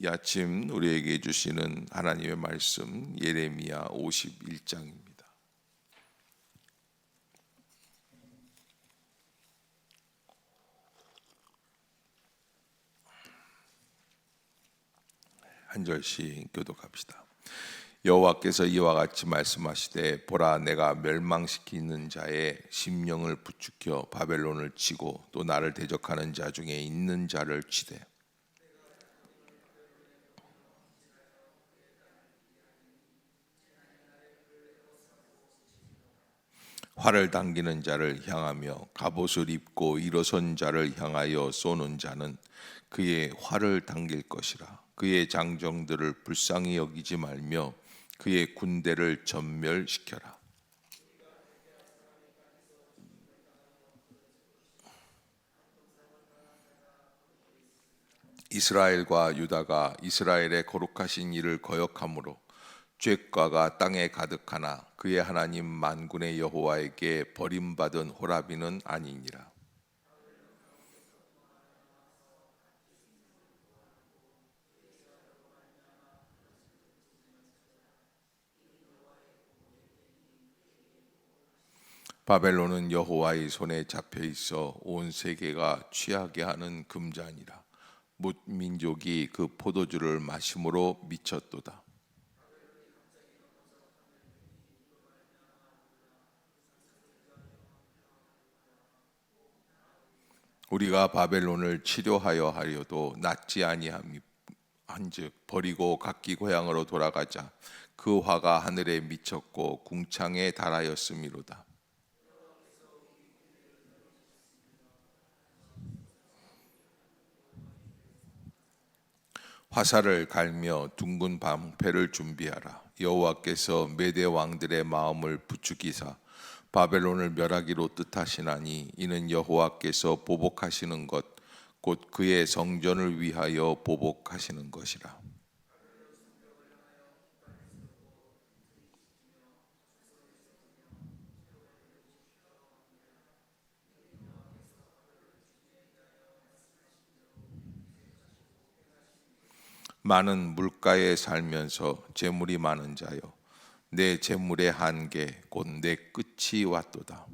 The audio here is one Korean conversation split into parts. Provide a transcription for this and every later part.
이 아침 우리에게 주시는 하나님의 말씀 예레미야 51장입니다. 한 절씩 교독합시다. 여호와께서 이와 같이 말씀하시되 보라, 내가 멸망시키는 자의 심령을 부추겨 바벨론을 치고 또 나를 대적하는 자 중에 있는 자를 치되 활을 당기는 자를 향하며 갑옷을 입고 일어선 자를 향하여 쏘는 자는 그의 활을 당길 것이라. 그의 장정들을 불쌍히 여기지 말며 그의 군대를 전멸시켜라. 이스라엘과 유다가 이스라엘의 거룩하신 이를 거역함으로 죄과가 땅에 가득하나 그의 하나님 만군의 여호와에게 버림받은 호라비는 아니니라. 바벨론은 여호와의 손에 잡혀 있어 온 세계가 취하게 하는 금잔이라. 뭇 민족이 그 포도주를 마심으로 미쳤도다. 우리가 바벨론을 치료하여 하려도 낫지 아니함이 한즉 버리고 각기 고향으로 돌아가자. 그 화가 하늘에 미쳤고 궁창에 달하였음이로다. 화살을 갈며 둥근 방패를 준비하라. 여호와께서 메대 왕들의 마음을 부추기사 바벨론을 멸하기로 뜻하시나니 이는 여호와께서 보복하시는 것 곧 그의 성전을 위하여 보복하시는 것이라. 많은 물가에 살면서 재물이 많은 자여, 내 재물의 한계 곧 내 끝이 왔도다.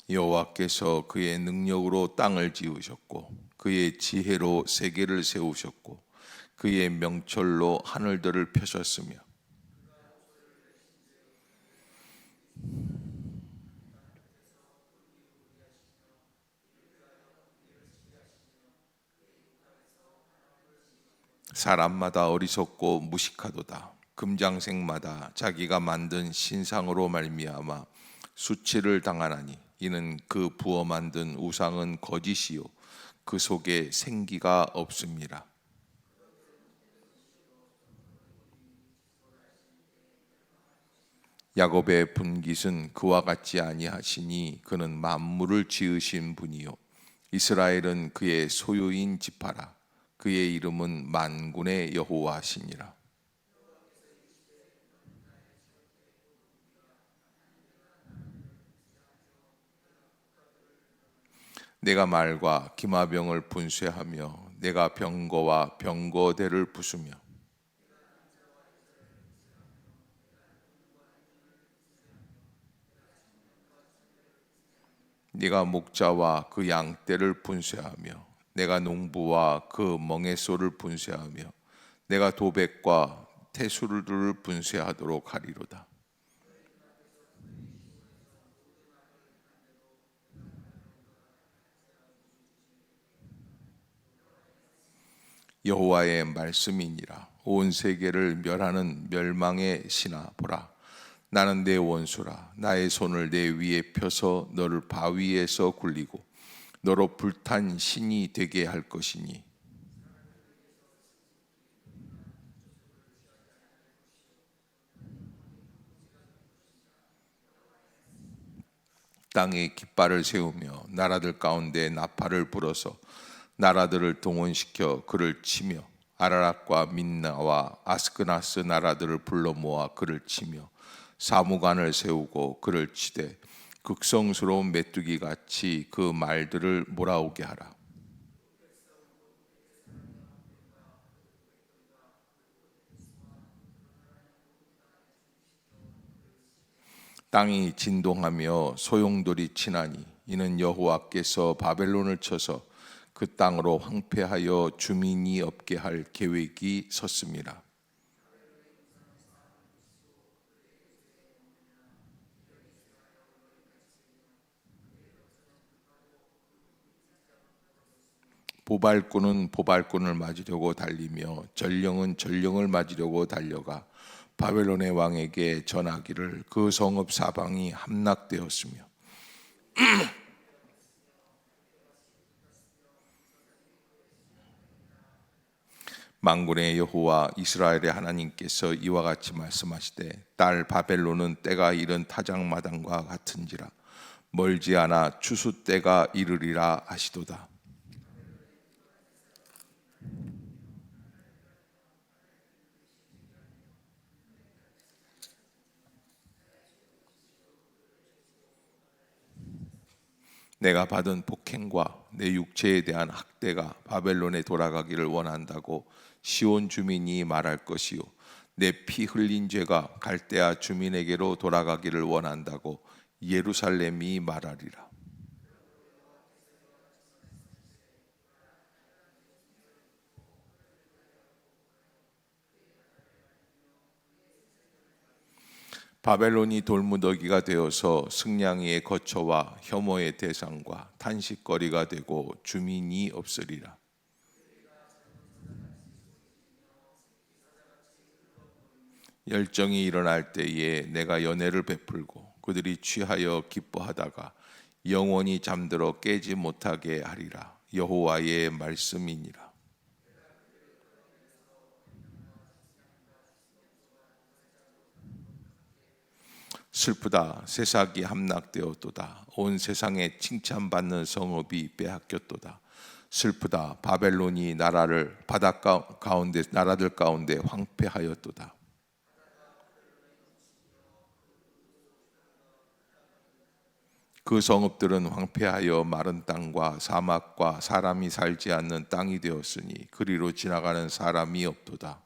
여호와께서 그의 능력으로 땅을 지으셨고 그의 지혜로 세계를 세우셨고 그의 명철로 하늘들을 펴셨으며 사람마다 어리석고 무식하도다. 금장색마다 자기가 만든 신상으로 말미암아 수치를 당하나니 이는 그 부어 만든 우상은 거짓이요 그 속에 생기가 없음이라. 야곱의 분깃은 그와 같지 아니하시니 그는 만물을 지으신 분이요 이스라엘은 그의 소유인 지파라. 그의 이름은 만군의 여호와시니라. 내가 말과 기마병을 분쇄하며 내가 병거와 병거대를 부수며 네가 목자와 그 양떼를 분쇄하며 내가 농부와 그 멍에소를 분쇄하며 내가 도백과 태수를 분쇄하도록 하리로다. 여호와의 말씀이니라. 온 세계를 멸하는 멸망의 신아 보라, 나는 내 원수라. 나의 손을 내 위에 펴서 너를 바위에서 굴리고 너로 불탄 신이 되게 할 것이니 땅에 깃발을 세우며 나라들 가운데 나팔을 불어서 나라들을 동원시켜 그를 치며 아라락과 민나와 아스크나스 나라들을 불러 모아 그를 치며 사무관을 세우고 그를 치되 극성스러운 메뚜기 같이 그 말들을 몰아오게 하라. 땅이 진동하며 소용돌이 치나니 이는 여호와께서 바벨론을 쳐서 그 땅으로 황폐하여 주민이 없게 할 계획이 섰습니다. 보발꾼은 보발꾼을 맞으려고 달리며 전령은 전령을 맞으려고 달려가 바벨론의 왕에게 전하기를 그 성읍 사방이 함락되었으며 만군의 여호와 이스라엘의 하나님께서 이와 같이 말씀하시되 딸 바벨론은 때가 이른 타작마당과 같은지라 멀지 않아 추수 때가 이르리라 하시도다. 내가 받은 폭행과 내 육체에 대한 학대가 바벨론에 돌아가기를 원한다고 시온 주민이 말할 것이요 내 피 흘린 죄가 갈대아 주민에게로 돌아가기를 원한다고 예루살렘이 말하리라. 바벨론이 돌무더기가 되어서 승냥이의 거처와 혐오의 대상과 탄식거리가 되고 주민이 없으리라. 열정이 일어날 때에 내가 연애를 베풀고 그들이 취하여 기뻐하다가 영원히 잠들어 깨지 못하게 하리라. 여호와의 말씀이니라. 슬프다. 세상이 함락되었도다. 온 세상에 칭찬받는 성읍이 빼앗겼도다. 슬프다. 바벨론이 나라를 바닷가 가운데 나라들 가운데 황폐하였도다. 그 성읍들은 황폐하여 마른 땅과 사막과 사람이 살지 않는 땅이 되었으니 그리로 지나가는 사람이 없도다.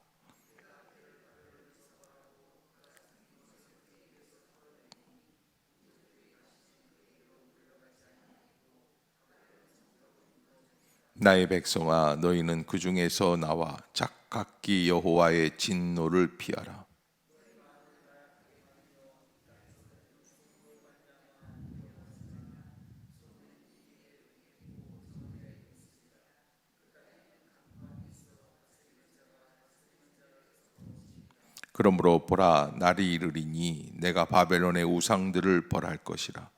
나의 백성아 너희는 그 중에서 나와 각기 여호와의 진노를 피하라. 그러므로 보라 날이 이르리니 내가 바벨론의 우상들을 벌할 것이라.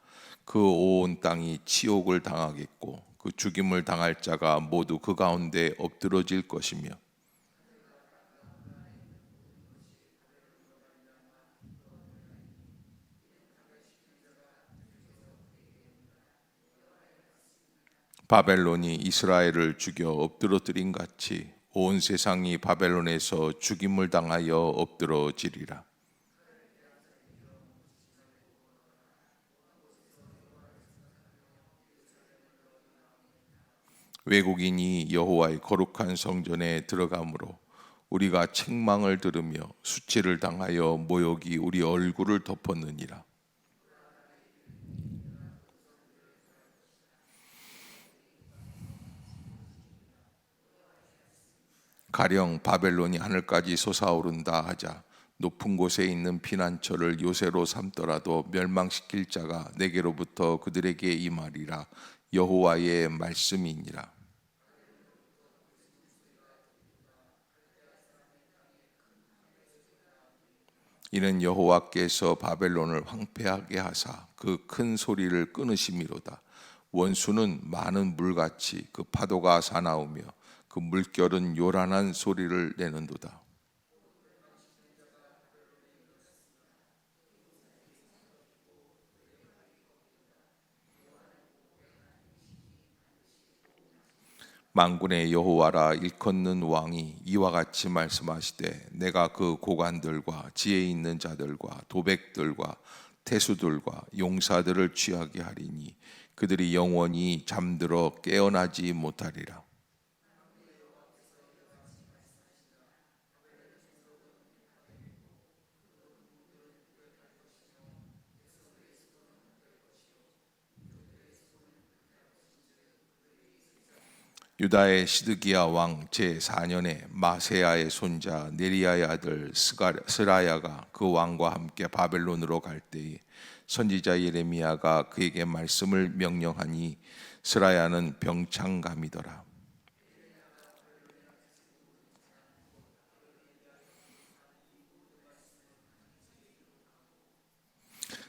그 온 땅이 치욕을 당하겠고 그 죽임을 당할 자가 모두 그 가운데 엎드러질 것이며 바벨론이 이스라엘을 죽여 엎드러뜨린 같이 온 세상이 바벨론에서 죽임을 당하여 엎드러지리라. 외국인이 여호와의 거룩한 성전에 들어가므로 우리가 책망을 들으며 수치를 당하여 모욕이 우리 얼굴을 덮었느니라. 가령 바벨론이 하늘까지 솟아오른다 하자 높은 곳에 있는 피난처를 요새로 삼더라도 멸망시킬 자가 내게로부터 그들에게 임하리라. 여호와의 말씀이니라. 이는 여호와께서 바벨론을 황폐하게 하사 그 큰 소리를 끊으심이로다. 원수는 많은 물같이 그 파도가 사나우며 그 물결은 요란한 소리를 내는도다. 만군의 여호와라 일컫는 왕이 이와 같이 말씀하시되 내가 그 고관들과 지혜 있는 자들과 도백들과 태수들과 용사들을 취하게 하리니 그들이 영원히 잠들어 깨어나지 못하리라. 유다의 시드기야 왕 제4년에 마세야의 손자 네리야의 아들 스라야가 그 왕과 함께 바벨론으로 갈 때에 선지자 예레미야가 그에게 말씀을 명령하니 스라야는 병창감이더라.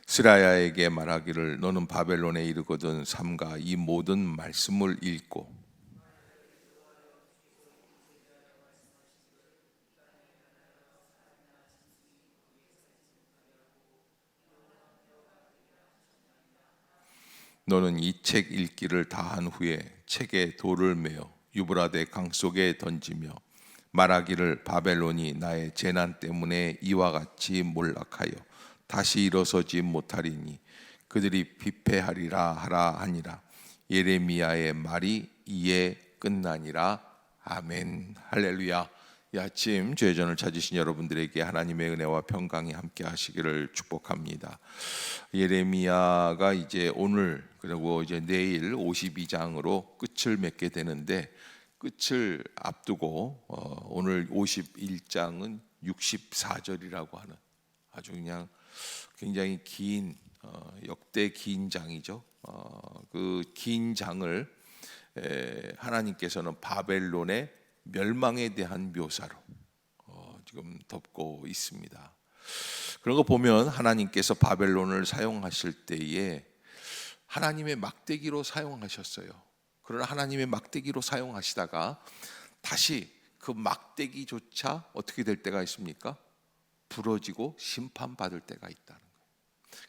스라야에게 말하기를 너는 바벨론에 이르거든 삼가 이 모든 말씀을 읽고 너는 이 책 읽기를 다 한 후에 책에 돌을 메어 유브라데 강 속에 던지며 말하기를 바벨론이 나의 재난 때문에 이와 같이 몰락하여 다시 일어서지 못하리니 그들이 피폐하리라 하라 하니라. 예레미야의 말이 이에 끝나니라. 아멘. 할렐루야. 이 아침 죄전을 찾으신 여러분들에게 하나님의 은혜와 평강이 함께 하시기를 축복합니다. 예레미야가 이제 오늘 그리고 이제 내일 52장으로 끝을 맺게 되는데 끝을 앞두고 오늘 51장은 64절이라고 하는 아주 그냥 굉장히 긴 역대 긴 장이죠. 그 긴 장을 하나님께서는 바벨론의 멸망에 대한 묘사로 지금 덮고 있습니다. 그런 거 보면 하나님께서 바벨론을 사용하실 때에 하나님의 막대기로 사용하셨어요. 그러나 하나님의 막대기로 사용하시다가 다시 그 막대기조차 어떻게 될 때가 있습니까? 부러지고 심판받을 때가 있다는 거예요.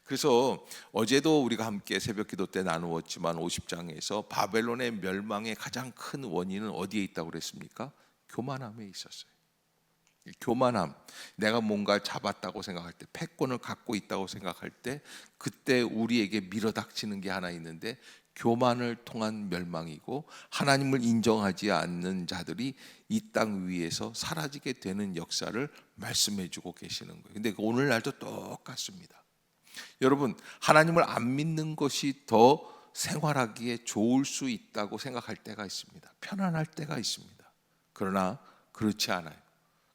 그래서 어제도 우리가 함께 새벽기도 때 나누었지만 50장에서 바벨론의 멸망의 가장 큰 원인은 어디에 있다고 그랬습니까? 교만함에 있었어요. 교만함, 내가 뭔가 잡았다고 생각할 때, 패권을 갖고 있다고 생각할 때 그때 우리에게 밀어닥치는 게 하나 있는데 교만을 통한 멸망이고 하나님을 인정하지 않는 자들이 이 땅 위에서 사라지게 되는 역사를 말씀해 주고 계시는 거예요. 근데 오늘날도 똑같습니다. 여러분, 하나님을 안 믿는 것이 더 생활하기에 좋을 수 있다고 생각할 때가 있습니다. 편안할 때가 있습니다. 그러나 그렇지 않아요.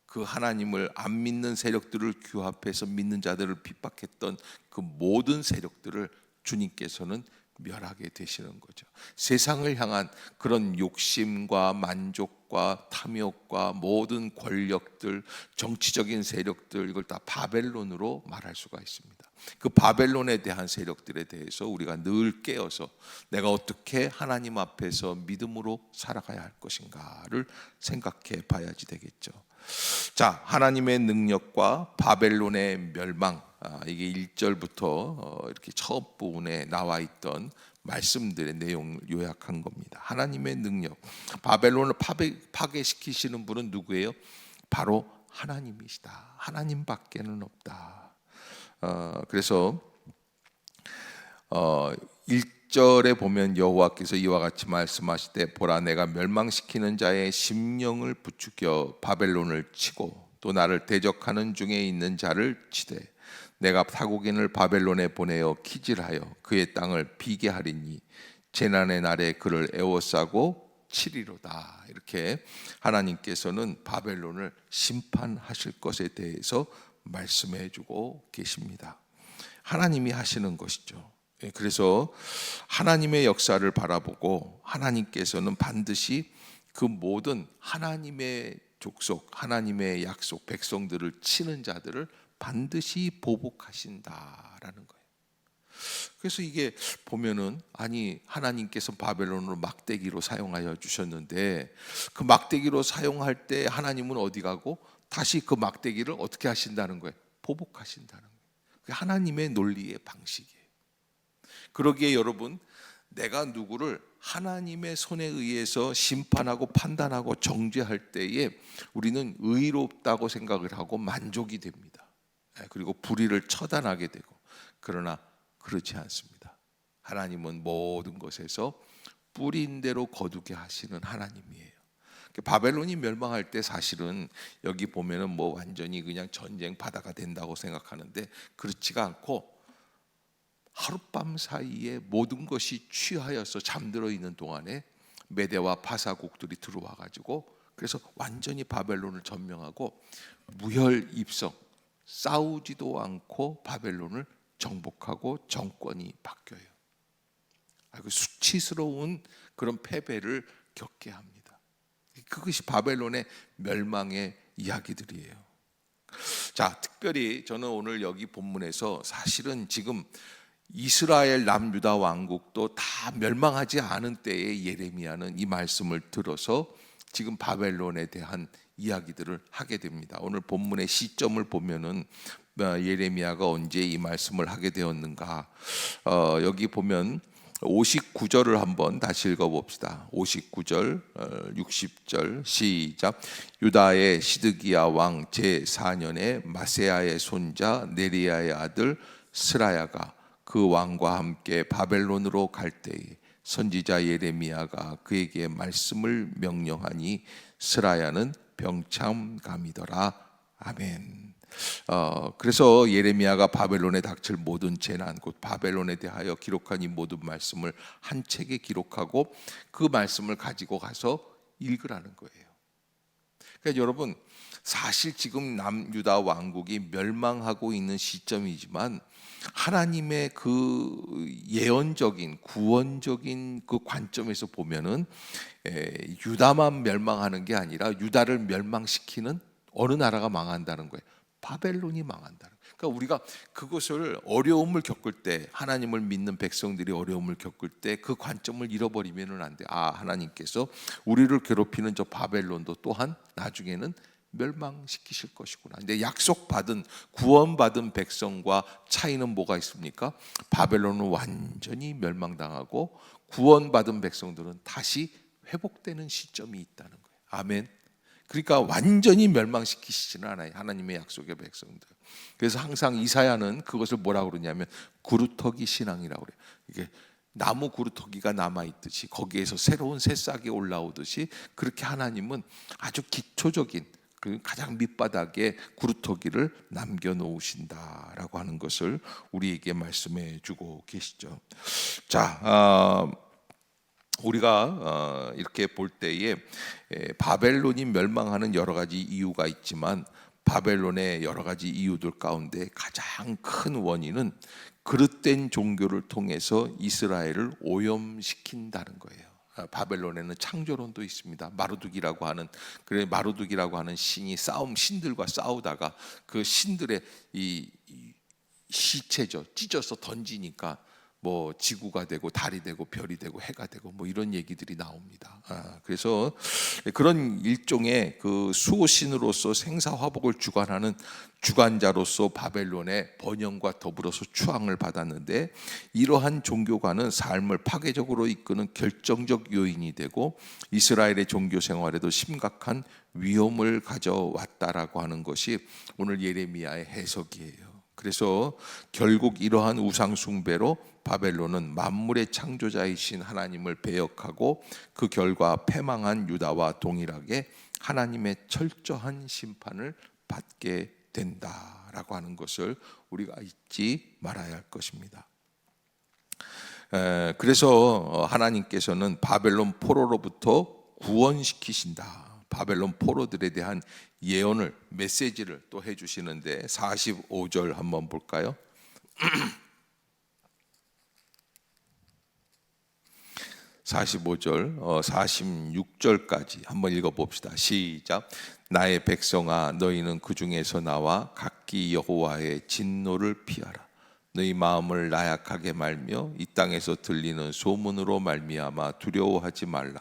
그 하나님을 안 믿는 세력들을 규합해서 믿는 자들을 핍박했던 그 모든 세력들을 주님께서는 멸하게 되시는 거죠. 세상을 향한 그런 욕심과 만족과 탐욕과 모든 권력들, 정치적인 세력들, 이걸 다 바벨론으로 말할 수가 있습니다. 그 바벨론에 대한 세력들에 대해서 우리가 늘 깨어서 내가 어떻게 하나님 앞에서 믿음으로 살아가야 할 것인가를 생각해 봐야지 되겠죠. 자, 하나님의 능력과 바벨론의 멸망, 이게 1절부터 이렇게 첫 부분에 나와 있던 말씀들의 내용을 요약한 겁니다. 하나님의 능력, 바벨론을 파괴시키시는 분은 누구예요? 바로 하나님이시다. 하나님밖에는 없다. 그래서 1절에 보면 여호와께서 이와 같이 말씀하시되 보라 내가 멸망시키는 자의 심령을 부추겨 바벨론을 치고 또 나를 대적하는 중에 있는 자를 치되 내가 타국인을 바벨론에 보내어 키질하여 그의 땅을 비게 하리니 재난의 날에 그를 애워싸고 치리로다. 이렇게 하나님께서는 바벨론을 심판하실 것에 대해서 말씀해 주고 계십니다. 하나님이 하시는 것이죠. 그래서 하나님의 역사를 바라보고 하나님께서는 반드시 그 모든 하나님의 족속, 하나님의 약속, 백성들을 치는 자들을 반드시 보복하신다라는 거예요. 그래서 이게 보면은 아니 하나님께서 바벨론을 막대기로 사용하여 주셨는데 그 막대기로 사용할 때 하나님은 어디 가고 다시 그 막대기를 어떻게 하신다는 거예요? 보복하신다는 거예요. 그게 하나님의 논리의 방식이에요. 그러기에 여러분 내가 누구를 하나님의 손에 의해서 심판하고 판단하고 정죄할 때에 우리는 의롭다고 생각을 하고 만족이 됩니다. 그리고 불의를 처단하게 되고, 그러나 그렇지 않습니다. 하나님은 모든 것에서 뿌린 대로 거두게 하시는 하나님이에요. 바벨론이 멸망할 때 사실은 여기 보면은 뭐 완전히 그냥 전쟁 바다가 된다고 생각하는데 그렇지가 않고, 하룻밤 사이에 모든 것이 취하여서 잠들어 있는 동안에 메대와 파사국들이 들어와 가지고, 그래서 완전히 바벨론을 점령하고 무혈입성, 싸우지도 않고 바벨론을 정복하고 정권이 바뀌어요. 그 수치스러운 그런 패배를 겪게 합니다. 그것이 바벨론의 멸망의 이야기들이에요. 자, 특별히 저는 오늘 여기 본문에서 사실은 지금 이스라엘 남유다 왕국도 다 멸망하지 않은 때에 예레미야는 이 말씀을 들어서 지금 바벨론에 대한 이야기들을 하게 됩니다. 오늘 본문의 시점을 보면은 예레미야가 언제 이 말씀을 하게 되었는가? 여기 보면 59절을 한번 다시 읽어봅시다. 59절, 60절 시작. 유다의 시드기야 왕 제4년에 마세야의 손자 네리야의 아들 스라야가 그 왕과 함께 바벨론으로 갈 때에 선지자 예레미야가 그에게 말씀을 명령하니 스라야는 병참감이더라. 아멘. 그래서 예레미야가 바벨론에 닥칠 모든 재난, 곧 바벨론에 대하여 기록한 이 모든 말씀을 한 책에 기록하고 그 말씀을 가지고 가서 읽으라는 거예요. 그러니까 여러분, 사실 지금 남유다 왕국이 멸망하고 있는 시점이지만 하나님의 그 예언적인 구원적인 그 관점에서 보면은 유다만 멸망하는 게 아니라 유다를 멸망시키는 어느 나라가 망한다는 거예요. 바벨론이 망한다는 거예요. 그러니까 우리가 그것을 어려움을 겪을 때, 하나님을 믿는 백성들이 어려움을 겪을 때 그 관점을 잃어버리면은 안 돼. 아, 하나님께서 우리를 괴롭히는 저 바벨론도 또한 나중에는 멸망시키실 것이구나. 근데 약속받은 구원받은 백성과 차이는 뭐가 있습니까? 바벨론은 완전히 멸망당하고 구원받은 백성들은 다시 회복되는 시점이 있다는 거예요. 아멘. 그러니까 완전히 멸망시키시지는 않아요, 하나님의 약속의 백성들. 그래서 항상 이사야는 그것을 뭐라고 그러냐면 구루터기 신앙이라고 그래요. 이게 나무 구루터기가 남아있듯이 거기에서 새로운 새싹이 올라오듯이, 그렇게 하나님은 아주 기초적인 그 가장 밑바닥에 구루터기를 남겨놓으신다라고 하는 것을 우리에게 말씀해 주고 계시죠. 자, 우리가 이렇게 볼 때에 바벨론이 멸망하는 여러 가지 이유가 있지만, 바벨론의 여러 가지 이유들 가운데 가장 큰 원인은 그릇된 종교를 통해서 이스라엘을 오염시킨다는 거예요. 바벨론에는 창조론도 있습니다. 마루둑이라고 하는 신이 신들과 싸우다가 그 신들의 이 시체죠, 찢어서 던지니까 뭐 지구가 되고 달이 되고 별이 되고 해가 되고 뭐 이런 얘기들이 나옵니다. 그래서 그런 일종의 그 수호신으로서 생사화복을 주관하는 주관자로서 바벨론의 번영과 더불어서 추앙을 받았는데, 이러한 종교관은 삶을 파괴적으로 이끄는 결정적 요인이 되고 이스라엘의 종교 생활에도 심각한 위험을 가져왔다라고 하는 것이 오늘 예레미야의 해석이에요. 그래서 결국 이러한 우상 숭배로 바벨론은 만물의 창조자이신 하나님을 배역하고 그 결과 패망한 유다와 동일하게 하나님의 철저한 심판을 받게 된다라고 하는 것을 우리가 잊지 말아야 할 것입니다. 그래서 하나님께서는 바벨론 포로로부터 구원시키신다. 바벨론 포로들에 대한 예언을, 메시지를 또 해주시는데 45절 한번 볼까요? 45절, 46절까지 한번 읽어봅시다. 시작. 나의 백성아, 너희는 그 중에서 나와 각기 여호와의 진노를 피하라. 너희 마음을 나약하게 말며 이 땅에서 들리는 소문으로 말미암아 두려워하지 말라.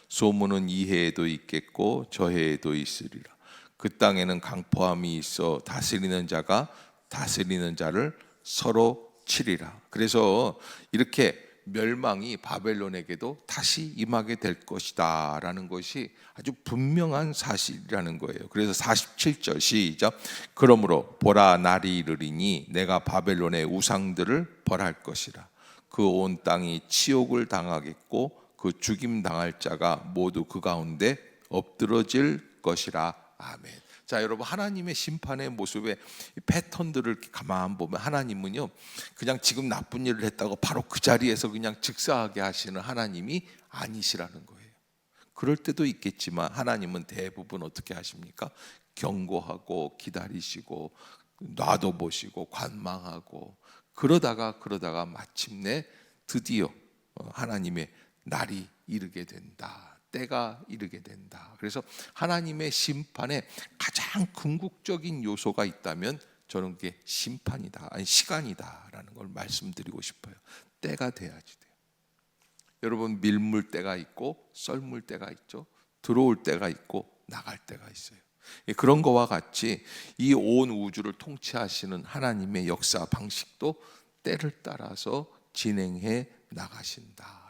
소문은 이 해에도 있겠고 저 해에도 있으리라. 그 땅에는 강포함이 있어 다스리는 자가 다스리는 자를 서로 치리라. 그래서 이렇게 멸망이 바벨론에게도 다시 임하게 될 것이다 라는 것이 아주 분명한 사실이라는 거예요. 그래서 47절 시작. 그러므로 보라, 날이 이르리니 내가 바벨론의 우상들을 벌할 것이라. 그 온 땅이 치욕을 당하겠고 그 죽임 당할 자가 모두 그 가운데 엎드러질 것이라. 아멘. 자, 여러분, 하나님의 심판의 모습의 패턴들을 가만 보면 하나님은요, 그냥 지금 나쁜 일을 했다고 바로 그 자리에서 그냥 즉사하게 하시는 하나님이 아니시라는 거예요. 그럴 때도 있겠지만 하나님은 대부분 어떻게 하십니까? 경고하고 기다리시고 놔도 보시고 관망하고 그러다가 마침내 드디어 하나님의 날이 이르게 된다. 때가 이르게 된다. 그래서 하나님의 심판에 가장 궁극적인 요소가 있다면 저는 그게 심판이다, 아니 시간이다라는 걸 말씀드리고 싶어요. 때가 돼야지 돼요. 여러분, 밀물 때가 있고 썰물 때가 있죠. 들어올 때가 있고 나갈 때가 있어요. 그런 거와 같이 이 온 우주를 통치하시는 하나님의 역사 방식도 때를 따라서 진행해 나가신다.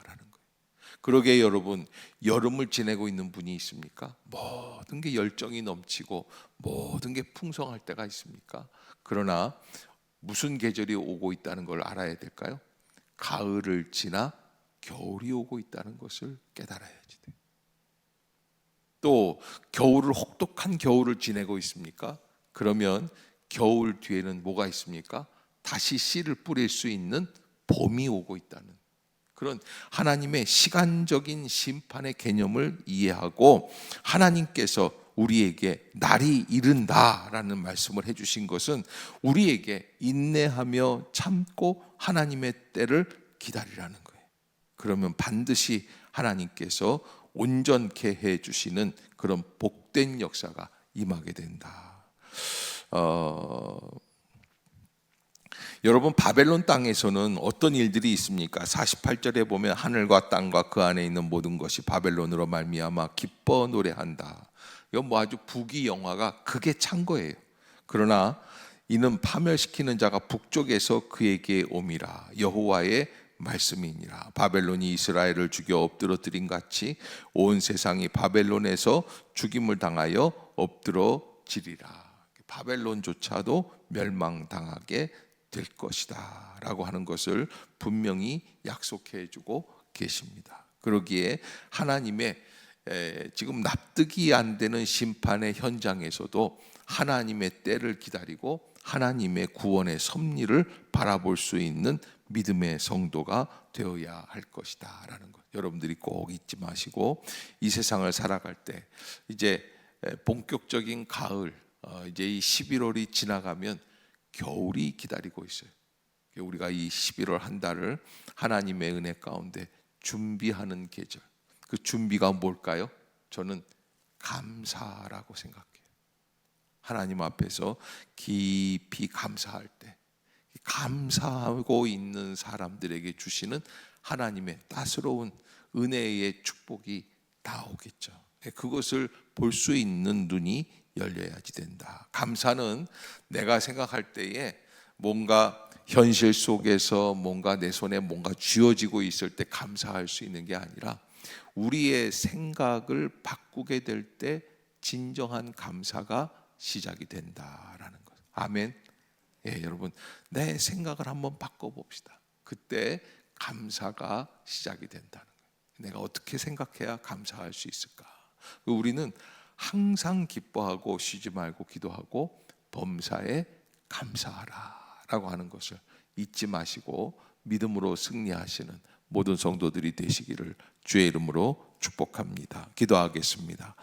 그러게 여러분, 여름을 지내고 있는 분이 있습니까? 모든 게 열정이 넘치고 모든 게 풍성할 때가 있습니까? 그러나 무슨 계절이 오고 있다는 걸 알아야 될까요? 가을을 지나 겨울이 오고 있다는 것을 깨달아야지 돼요. 또 겨울을 혹독한 겨울을 지내고 있습니까? 그러면 겨울 뒤에는 뭐가 있습니까? 다시 씨를 뿌릴 수 있는 봄이 오고 있다는 그런 하나님의 시간적인 심판의 개념을 이해하고 하나님께서 우리에게 날이 이른다라는 말씀을 해주신 것은 우리에게 인내하며 참고 하나님의 때를 기다리라는 거예요. 그러면 반드시 하나님께서 온전케 해주시는 그런 복된 역사가 임하게 된다. 여러분, 바벨론 땅에서는 어떤 일들이 있습니까? 48절에 보면 하늘과 땅과 그 안에 있는 모든 것이 바벨론으로 말미암아 기뻐 노래한다. 이건 뭐 아주 부귀영화가 극에 찬 거예요. 그러나 이는 파멸시키는 자가 북쪽에서 그에게 옴이라. 여호와의 말씀이니라. 바벨론이 이스라엘을 죽여 엎드러뜨린 같이 온 세상이 바벨론에서 죽임을 당하여 엎드러지리라. 바벨론조차도 멸망당하게 될 것이다 라고 하는 것을 분명히 약속해 주고 계십니다. 그러기에 하나님의 지금 납득이 안 되는 심판의 현장에서도 하나님의 때를 기다리고 하나님의 구원의 섭리를 바라볼 수 있는 믿음의 성도가 되어야 할 것이다 라는 것, 여러분들이 꼭 잊지 마시고, 이 세상을 살아갈 때 이제 본격적인 가을, 이제 이 11월이 지나가면 겨울이 기다리고 있어요. 우리가 이 11월 한 달을 하나님의 은혜 가운데 준비하는 계절, 그 준비가 뭘까요? 저는 감사라고 생각해요. 하나님 앞에서 깊이 감사할 때, 감사하고 있는 사람들에게 주시는 하나님의 따스러운 은혜의 축복이 나오겠죠. 그것을 볼 수 있는 눈이 열려야지 된다. 감사는 내가 생각할 때에 뭔가 현실 속에서 뭔가 내 손에 뭔가 쥐어지고 있을 때 감사할 수 있는 게 아니라 우리의 생각을 바꾸게 될 때 진정한 감사가 시작이 된다라는 것. 아멘. 예, 여러분, 내 생각을 한번 바꿔봅시다. 그때 감사가 시작이 된다는 거예요. 내가 어떻게 생각해야 감사할 수 있을까? 우리는 항상 기뻐하고 쉬지 말고 기도하고 범사에 감사하라 라고 하는 것을 잊지 마시고 믿음으로 승리하시는 모든 성도들이 되시기를 주의 이름으로 축복합니다. 기도하겠습니다.